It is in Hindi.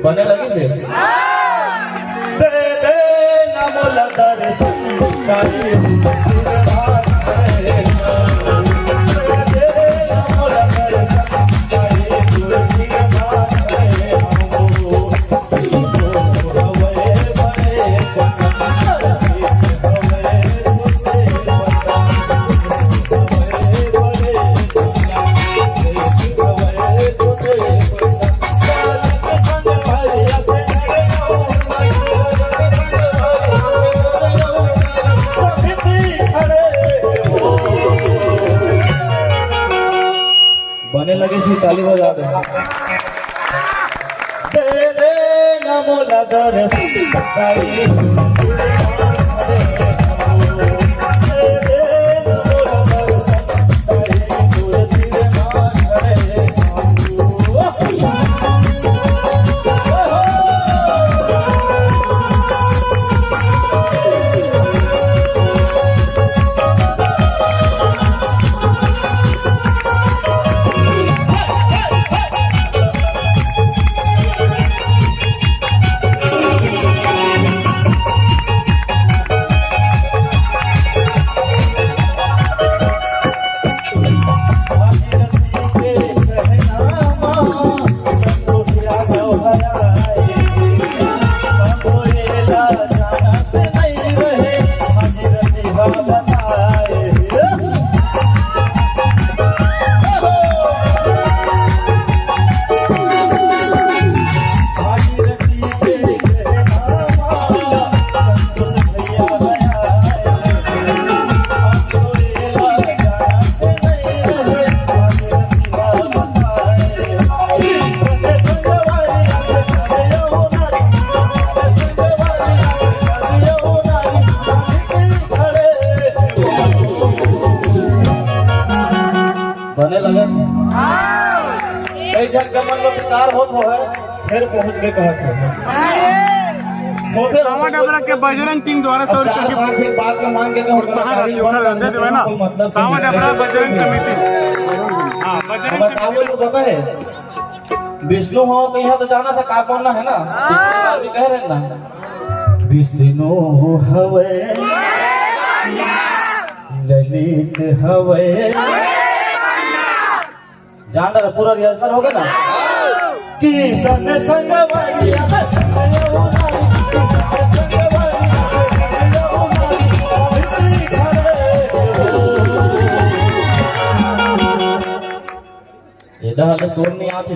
बने लगी से दे दे ना मोला दर्शन बने लगे सी ताली बजा दे दे ना मोला दर्शन बने लगे कई जन के मन में विचार होत हो है फिर पहुंच के कहत हो सावा डबरा के बजरंग टीम द्वारा 100 रुपए की बात में मान के दे देवे ना सावा डबरा बजरंग समिति हां बजरंग समिति को पता है विष्णु हो तो यहां तो जाना था का बोलना है ना अभी कह रहे ना विष्णु हवे ललित हवे जान रहा पूरा रिहर्सल हो गया ना कि सन संगवाइया ये डहल सोन नहीं आती।